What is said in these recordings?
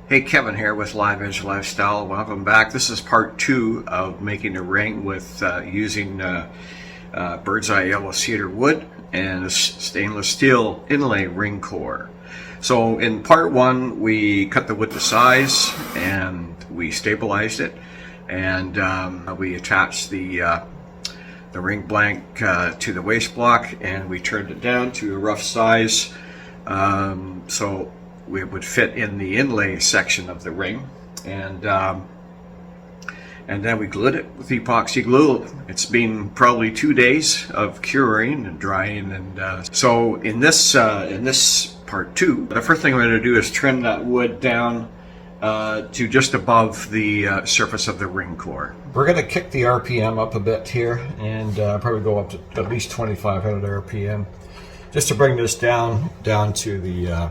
Hey, Kevin here with Live Edge Lifestyle. Welcome back. This is part 2 of making a ring with using bird's eye yellow cedar wood and a stainless steel inlay ring core. So in part 1 we cut the wood to size and we stabilized it, and we attached the ring blank to the waist block, and we turned it down to a rough size so we would fit in the inlay section of the ring, and then we glued it with epoxy glue. It's been probably 2 days of curing and drying, and so in this part 2, the first thing we're going to do is trim that wood down to just above the surface of the ring core. We're going to kick the RPM up a bit here, and probably go up to at least 2,500 RPM, just to bring this down to the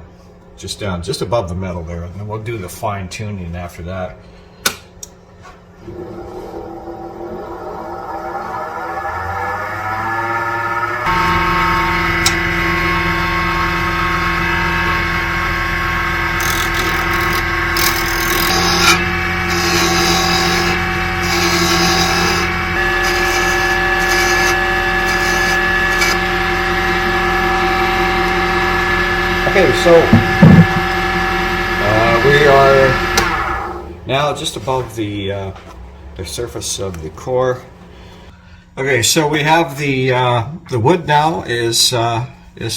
just above the metal there, and then we'll do the fine tuning after that. Okay, so we are now just above the surface of the core. Okay, so we have the wood now is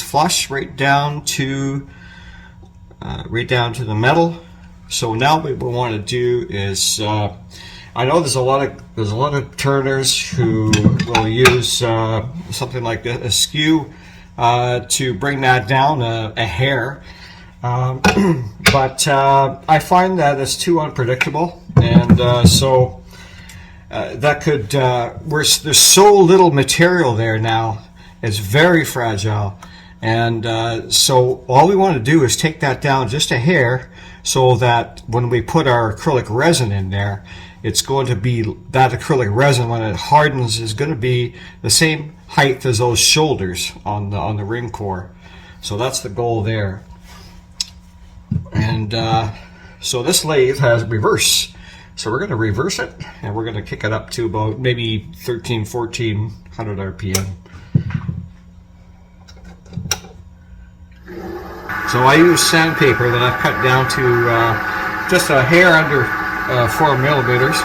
flush right down to the metal. So now what we want to do is, I know there's a lot of turners who will use something like a skew to bring that down a hair. But I find that it's too unpredictable, and so that could there's so little material there now. It's very fragile, and so all we want to do is take that down just a hair, so that when we put our acrylic resin in there, it's going to be, that acrylic resin, when it hardens, is going to be the same height as those shoulders on the ring core. So that's the goal there. And so this lathe has reverse, so we're going to reverse it, and we're going to kick it up to about maybe 1,400 RPM. So I use sandpaper that I've cut down to just a hair under 4 millimeters,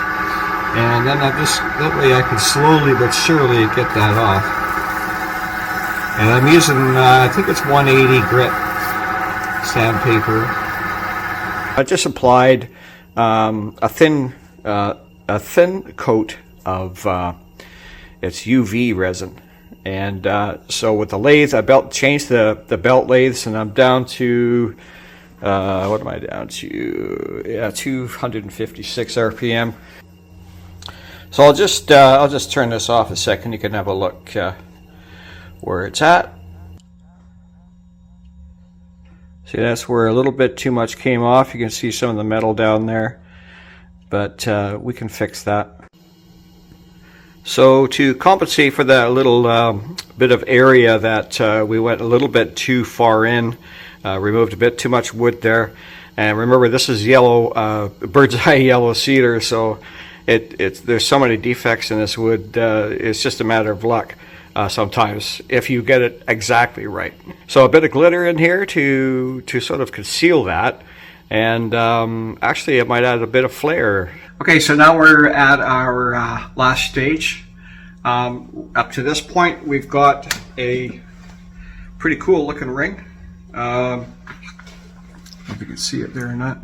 and then that way I can slowly but surely get that off. And I'm using I think it's 180 grit sandpaper. I just applied a thin coat of it's UV resin, and so with the lathe, I changed the belt lathes, and I'm down to what am I down to? Yeah, 256 RPM. So I'll just turn this off a second. You can have a look where it's at. See, that's where a little bit too much came off. You can see some of the metal down there, but we can fix that. So to compensate for that little bit of area that we went a little bit too far in, removed a bit too much wood there. And remember, this is yellow, bird's eye yellow cedar, so there's so many defects in this wood. It's just a matter of luck sometimes if you get it exactly right. So a bit of glitter in here to sort of conceal that, and actually it might add a bit of flair. Okay, so now we're at our last stage. Up to this point, we've got a pretty cool looking ring. If you can see it there or not,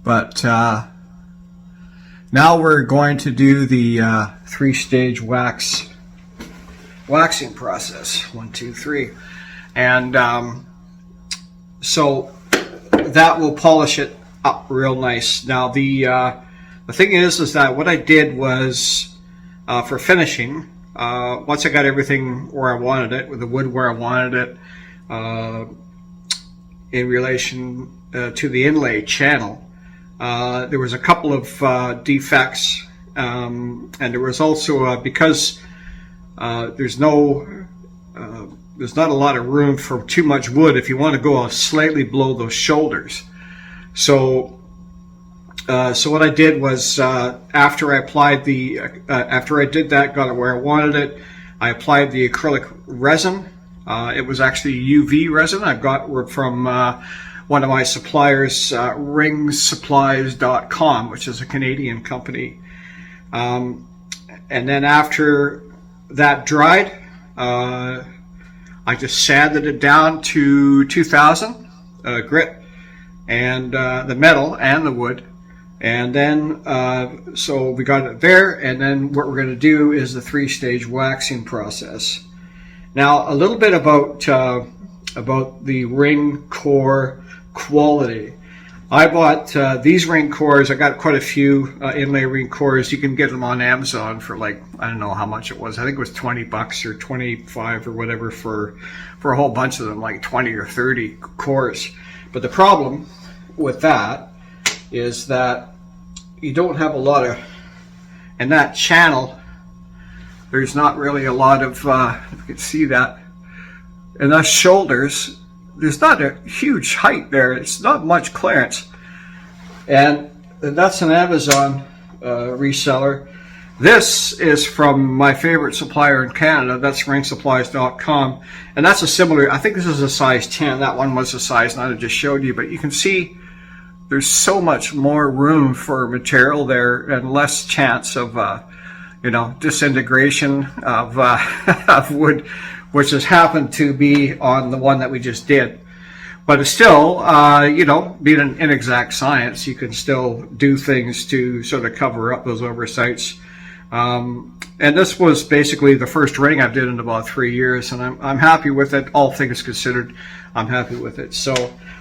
but now we're going to do the 3-stage waxing process. 1, 2, 3, and so that will polish it up real nice. Now the thing is that what I did was for finishing, once I got everything where I wanted it, with the wood where I wanted it, in relation to the inlay channel, there was a couple of defects, and there was also because there's no there's not a lot of room for too much wood if you want to go slightly below those shoulders. So what I did was, after I applied after I did that, got it where I wanted it, I applied the acrylic resin. It was actually UV resin I got from one of my suppliers, ringsupplies.com, which is a Canadian company. And then after that dried, I just sanded it down to 2000 grit, and the metal and the wood. And then, so we got it there, and then what we're going to do is the 3-stage waxing process. Now, a little bit about the ring core quality. I bought these ring cores. I got quite a few inlay ring cores. You can get them on Amazon for, like, I don't know how much it was. I think it was $20 or 25 or whatever for a whole bunch of them, like 20 or 30 cores. But the problem with that is that you don't have a lot of, in that channel, there's not really a lot of, if you can see that, in those shoulders, there's not a huge height there. It's not much clearance. And that's an Amazon reseller. This is from my favorite supplier in Canada. That's ringsupplies.com. And that's a similar, I think this is a size 10. That one was a size 9 I just showed you. But you can see there's so much more room for material there and less chance of, disintegration of, of wood, which has happened to be on the one that we just did. But it's still, being an inexact science, you can still do things to sort of cover up those oversights. And this was basically the first ring I've did in about 3 years, and I'm happy with it. All things considered, I'm happy with it. So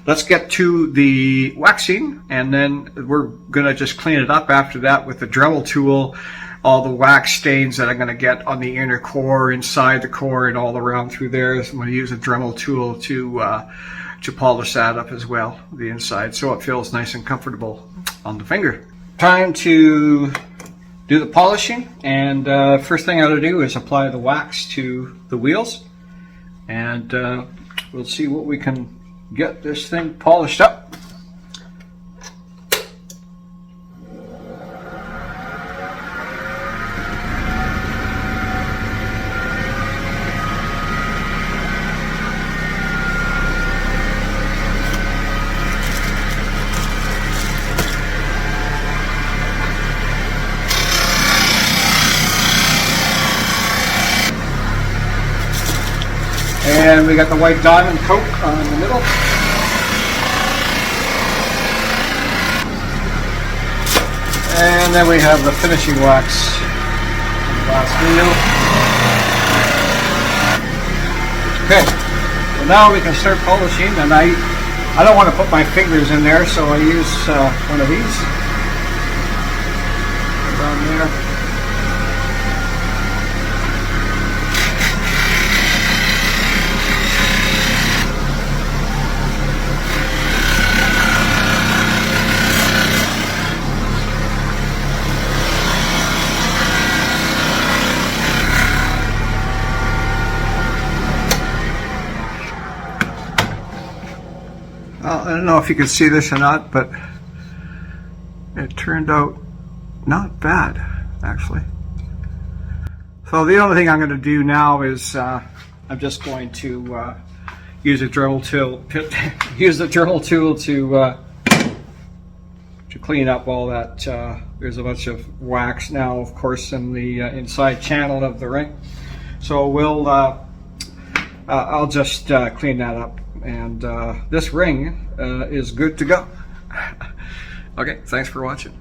let's get to the waxing, and then we're gonna just clean it up after that with the Dremel tool. All the wax stains that I'm going to get on the inner core, inside the core, and all around through there. So I'm going to use a Dremel tool to polish that up as well, the inside, so it feels nice and comfortable on the finger. Time to do the polishing, and first thing I got to do is apply the wax to the wheels, and we'll see what we can get this thing polished up. And we got the white diamond coat on the middle. And then we have the finishing wax on the last wheel. Okay, so now we can start polishing, and I don't want to put my fingers in there, so I use one of these. Down there. Well, I don't know if you can see this or not, but it turned out not bad, actually. So the only thing I'm going to do now is I'm just going to use a Dremel tool. Use the Dremel tool to clean up all that. There's a bunch of wax now, of course, in the inside channel of the ring. So we'll I'll just clean that up. And this ring is good to go. Okay, thanks for watching.